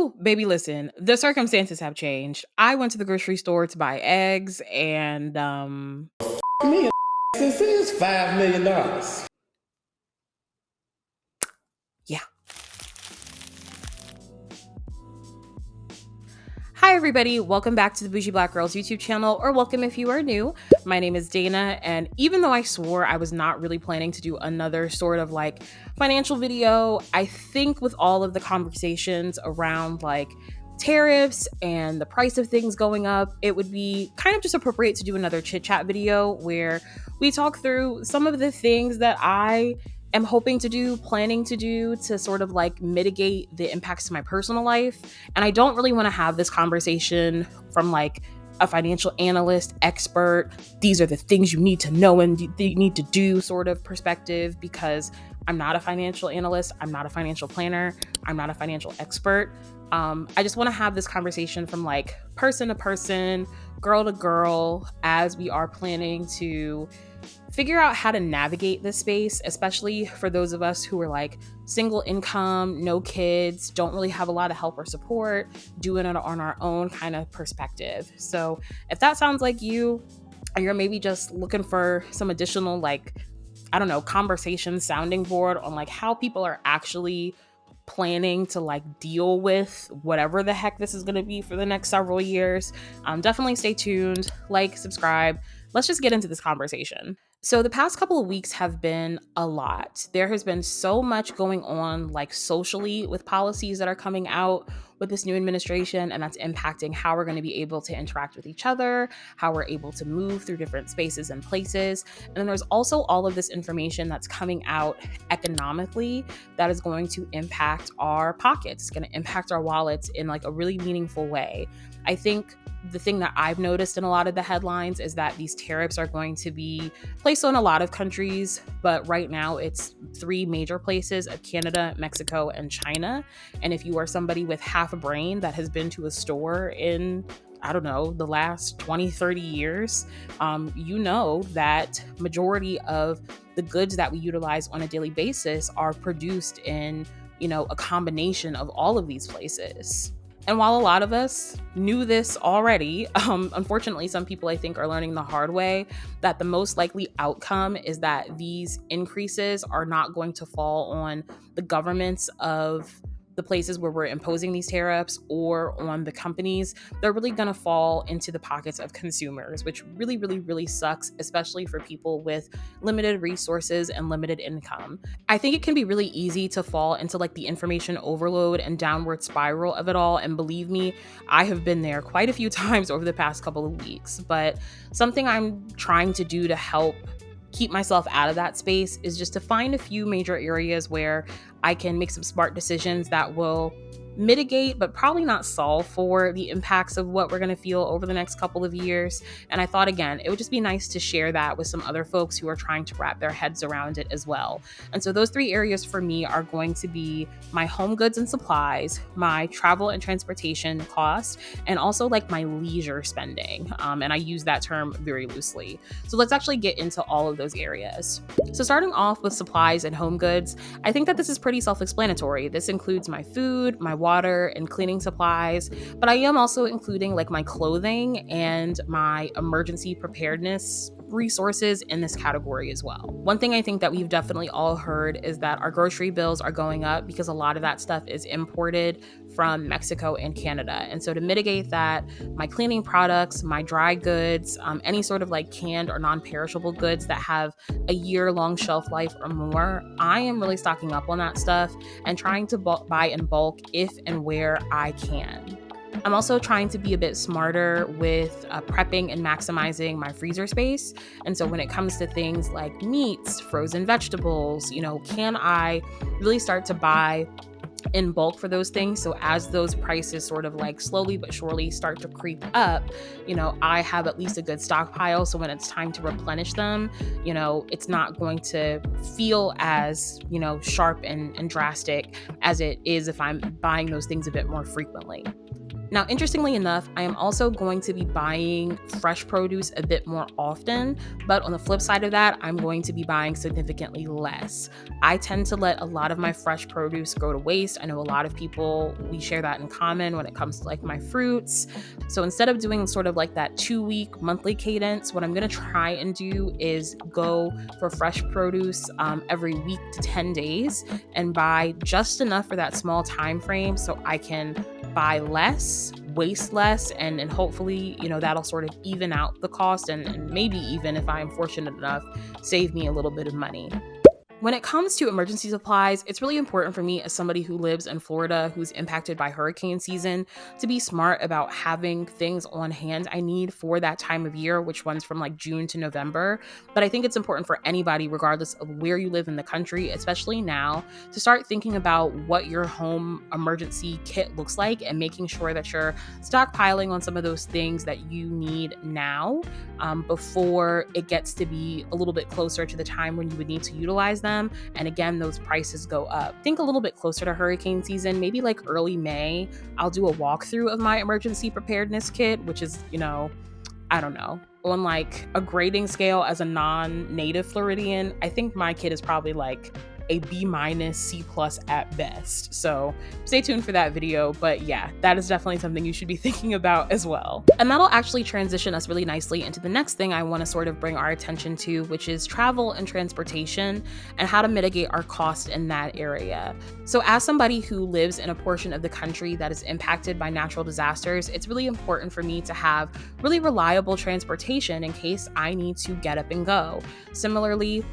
Ooh, baby, listen, the circumstances have changed. I went to the grocery store to buy eggs and Me since it is $5 million. yeah. Hi everybody, welcome back to the Bougie Black Girls YouTube channel, or welcome if you are new. My name is Dana, and even though I swore I was not really planning to do another sort of like financial video, I think with all of the conversations around like tariffs and the price of things going up, it would be kind of just appropriate to do another chit chat video where we talk through some of the things that I am hoping to do, planning to do to sort of like mitigate the impacts to my personal life. And I don't really want to have this conversation from like a financial analyst, expert, these are the things you need to know and you need to do sort of perspective, because I'm not a financial analyst, I'm not a financial planner, I'm not a financial expert. I just want to have this conversation from like person to person, girl to girl, as we are planning to figure out how to navigate this space, especially for those of us who are like single income, no kids, don't really have a lot of help or support, doing it on our own kind of perspective. So if that sounds like you, or you're maybe just looking for some additional like, I don't know, conversation sounding board on like how people are actually planning to like deal with whatever the heck this is going to be for the next several years, definitely stay tuned, like, subscribe. Let's just get into this conversation. So the past couple of weeks have been a lot. There has been so much going on, like socially, with policies that are coming out with this new administration, and that's impacting how we're going to be able to interact with each other, how we're able to move through different spaces and places. And then there's also all of this information that's coming out economically that is going to impact our pockets. It's going to impact our wallets in like a really meaningful way. I think the thing that I've noticed in a lot of the headlines is that these tariffs are going to be placed on a lot of countries, but right now it's 3 major places of Canada, Mexico, and China. And if you are somebody with half a brain that has been to a store in, I don't know, the last 20, 30 years, you know that majority of the goods that we utilize on a daily basis are produced in, you know, a combination of all of these places. And while a lot of us knew this already, unfortunately, some people I think are learning the hard way that the most likely outcome is that these increases are not going to fall on the governments of the places where we're imposing these tariffs or on the companies. They're really going to fall into the pockets of consumers, which really, really, really sucks, especially for people with limited resources and limited income. I think it can be really easy to fall into like the information overload and downward spiral of it all. And believe me, I have been there quite a few times over the past couple of weeks. But something I'm trying to do to help keep myself out of that space is just to find a few major areas where I can make some smart decisions that will mitigate, but probably not solve for the impacts of what we're going to feel over the next couple of years. And I thought, again, it would just be nice to share that with some other folks who are trying to wrap their heads around it as well. And so those 3 areas for me are going to be my home goods and supplies, my travel and transportation costs, and also like my leisure spending. And I use that term very loosely. So let's actually get into all of those areas. So starting off with supplies and home goods, I think that this is pretty self-explanatory. This includes my food, my water, and cleaning supplies, but I am also including like my clothing and my emergency preparedness resources in this category as well. One thing I think that we've definitely all heard is that our grocery bills are going up because a lot of that stuff is imported from Mexico and Canada. And so to mitigate that, my cleaning products, my dry goods, any sort of like canned or non-perishable goods that have a year-long shelf life or more, I am really stocking up on that stuff and trying to buy in bulk if and where I can. I'm also trying to be a bit smarter with prepping and maximizing my freezer space. And so when it comes to things like meats, frozen vegetables, you know, can I really start to buy in bulk for those things? So as those prices sort of like slowly but surely start to creep up, you know, I have at least a good stockpile. So when it's time to replenish them, you know, it's not going to feel as, you know, sharp and drastic as it is if I'm buying those things a bit more frequently. Now, interestingly enough, I am also going to be buying fresh produce a bit more often, but on the flip side of that, I'm going to be buying significantly less. I tend to let a lot of my fresh produce go to waste. I know a lot of people, we share that in common when it comes to like my fruits. So instead of doing sort of like that 2-week monthly cadence, what I'm going to try and do is go for fresh produce every week to 10 days and buy just enough for that small time frame so I can buy less, waste less, and hopefully, that'll sort of even out the cost and maybe even, if I'm fortunate enough, save me a little bit of money. When it comes to emergency supplies, it's really important for me as somebody who lives in Florida who's impacted by hurricane season to be smart about having things on hand I need for that time of year, which runs from like June to November. But I think it's important for anybody, regardless of where you live in the country, especially now, to start thinking about what your home emergency kit looks like and making sure that you're stockpiling on some of those things that you need now before it gets to be a little bit closer to the time when you would need to utilize them. And again, those prices go up. Think a little bit closer to hurricane season, maybe like early May, I'll do a walkthrough of my emergency preparedness kit, which is, I don't know, on like a grading scale as a non-native Floridian, I think my kit is probably like a B-, C+ at best. So stay tuned for that video. But yeah, that is definitely something you should be thinking about as well. And that'll actually transition us really nicely into the next thing I want to sort of bring our attention to, which is travel and transportation and how to mitigate our cost in that area. So as somebody who lives in a portion of the country that is impacted by natural disasters, it's really important for me to have really reliable transportation in case I need to get up and go. Similarly,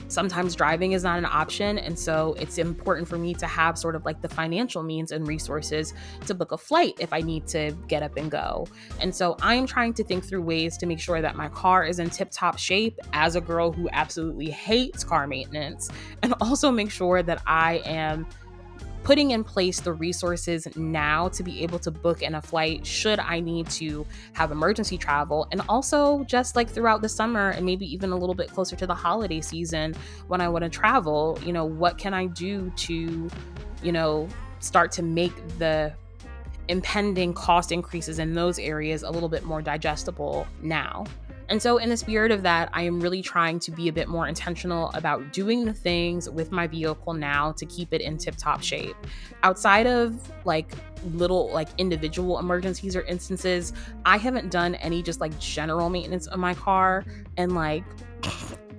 sometimes driving is not an option, and so it's important for me to have sort of like the financial means and resources to book a flight if I need to get up and go. And so I am trying to think through ways to make sure that my car is in tip-top shape as a girl who absolutely hates car maintenance, and also make sure that I am putting in place the resources now to be able to book in a flight should I need to have emergency travel. And also just like throughout the summer and maybe even a little bit closer to the holiday season when I want to travel, what can I do to, start to make the impending cost increases in those areas a little bit more digestible now. And so in the spirit of that, I am really trying to be a bit more intentional about doing the things with my vehicle now to keep it in tip-top shape. Outside of like little like individual emergencies or instances, I haven't done any just like general maintenance on my car in like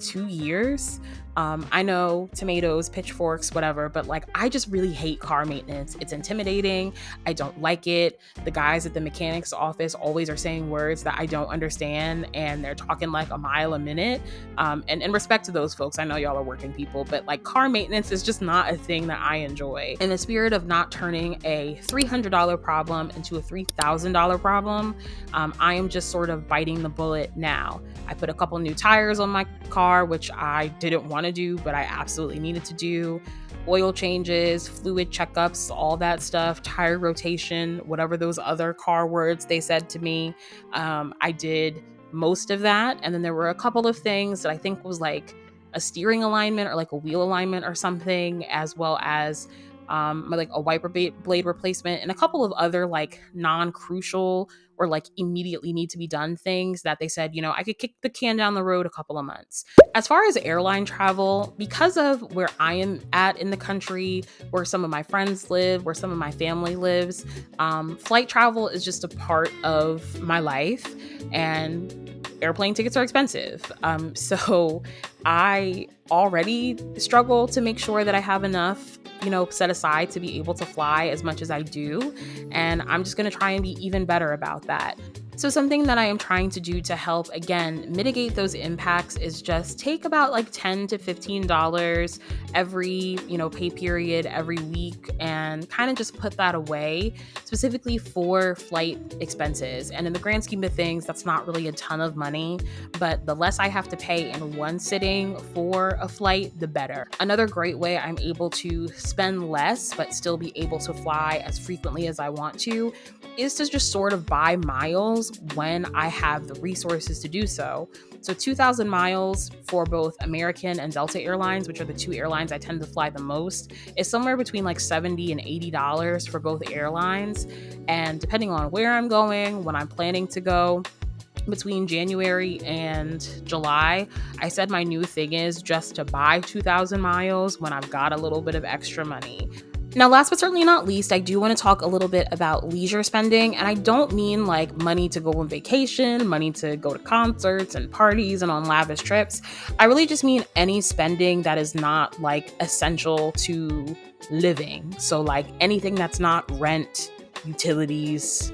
2 years. I know tomatoes, pitchforks, whatever, but like I just really hate car maintenance. It's intimidating. I don't like it. The guys at the mechanic's office always are saying words that I don't understand, and they're talking like a mile a minute. And in respect to those folks, I know y'all are working people, but like car maintenance is just not a thing that I enjoy. In the spirit of not turning a $300 problem into a $3,000 problem, I am just sort of biting the bullet now. I put a couple new tires on my car, which I didn't want to do, but I absolutely needed to do. Oil changes, fluid checkups, all that stuff, tire rotation, whatever those other car words they said to me. I did most of that. And then there were a couple of things that I think was like a steering alignment or like a wheel alignment or something, as well as like a wiper blade replacement and a couple of other like non-crucial or like immediately need to be done things that they said, I could kick the can down the road a couple of months. As far as airline travel, because of where I am at in the country, where some of my friends live, where some of my family lives, flight travel is just a part of my life, and airplane tickets are expensive. So I already struggle to make sure that I have enough set aside to be able to fly as much as I do. And I'm just going to try and be even better about that. So something that I am trying to do to help, again, mitigate those impacts is just take about like $10 to $15 every, pay period every week and kind of just put that away specifically for flight expenses. And in the grand scheme of things, that's not really a ton of money, but the less I have to pay in one sitting for a flight, the better. Another great way I'm able to spend less but still be able to fly as frequently as I want to is to just sort of buy miles miles when I have the resources to do so. So 2,000 miles for both American and Delta Airlines, which are the two airlines I tend to fly the most, is somewhere between like $70 and $80 for both airlines. And depending on where I'm going, when I'm planning to go, between January and July, I said my new thing is just to buy 2,000 miles when I've got a little bit of extra money. Now, last but certainly not least, I do want to talk a little bit about leisure spending. And I don't mean like money to go on vacation, money to go to concerts and parties and on lavish trips. I really just mean any spending that is not like essential to living. So, like anything that's not rent, utilities,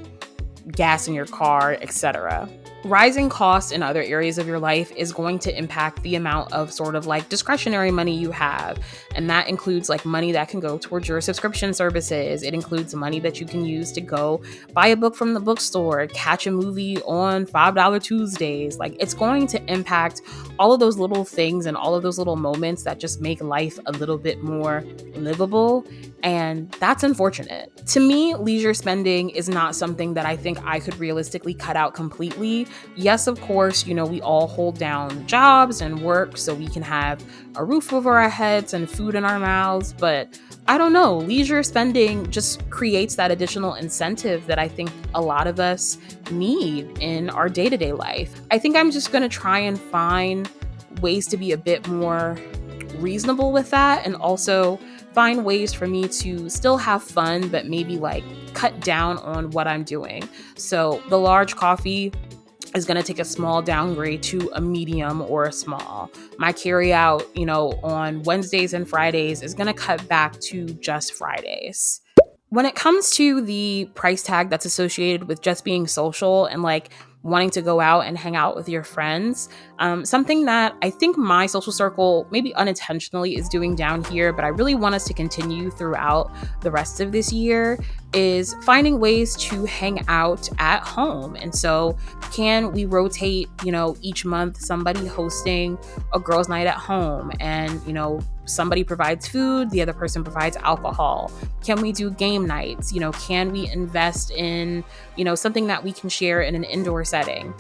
gas in your car, etc. Rising costs in other areas of your life is going to impact the amount of sort of like discretionary money you have. And that includes like money that can go towards your subscription services. It includes money that you can use to go buy a book from the bookstore, catch a movie on $5 Tuesdays. Like it's going to impact all of those little things and all of those little moments that just make life a little bit more livable. And that's unfortunate. To me, leisure spending is not something that I think I could realistically cut out completely. Yes, of course, we all hold down jobs and work so we can have a roof over our heads and food in our mouths. But I don't know, leisure spending just creates that additional incentive that I think a lot of us need in our day-to-day life. I think I'm just going to try and find ways to be a bit more reasonable with that, and also find ways for me to still have fun, but maybe like cut down on what I'm doing. So the large coffee is going to take a small downgrade to a medium or a small. My carry out, on Wednesdays and Fridays is going to cut back to just Fridays. When it comes to the price tag that's associated with just being social and like wanting to go out and hang out with your friends, something that I think my social circle maybe unintentionally is doing down here, but I really want us to continue throughout the rest of this year, is finding ways to hang out at home. And so can we rotate, each month somebody hosting a girls' night at home, and, somebody provides food, the other person provides alcohol? Can we do game nights? Can we invest in, something that we can share in an indoor setting?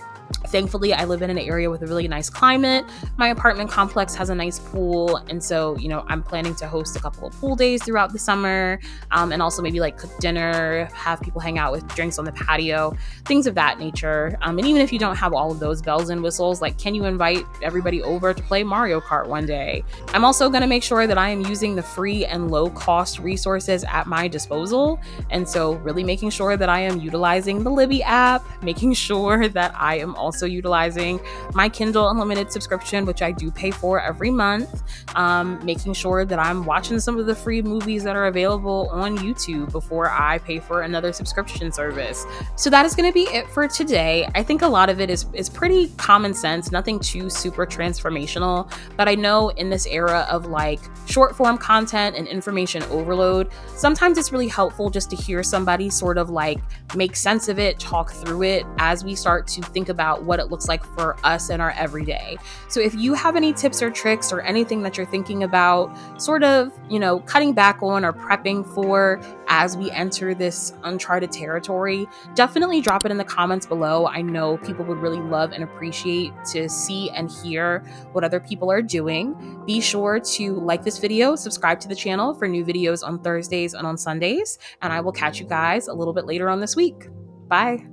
Thankfully, I live in an area with a really nice climate. My apartment complex has a nice pool. And so, I'm planning to host a couple of pool days throughout the summer, and also maybe like cook dinner, have people hang out with drinks on the patio, things of that nature. And even if you don't have all of those bells and whistles, like, can you invite everybody over to play Mario Kart one day? I'm also going to make sure that I am using the free and low cost resources at my disposal. And so really making sure that I am utilizing the Libby app, making sure that I am also utilizing my Kindle Unlimited subscription, which I do pay for every month, making sure that I'm watching some of the free movies that are available on YouTube before I pay for another subscription service. So that is going to be it for today. I think a lot of it is pretty common sense, nothing too super transformational, but I know in this era of like short form content and information overload, sometimes it's really helpful just to hear somebody sort of like make sense of it, talk through it as we start to think about what it looks like for us in our everyday. So if you have any tips or tricks or anything that you're thinking about sort of, cutting back on or prepping for as we enter this uncharted territory, definitely drop it in the comments below. I know people would really love and appreciate to see and hear what other people are doing. Be sure to like this video, subscribe to the channel for new videos on Thursdays and on Sundays, and I will catch you guys a little bit later on this week. Bye.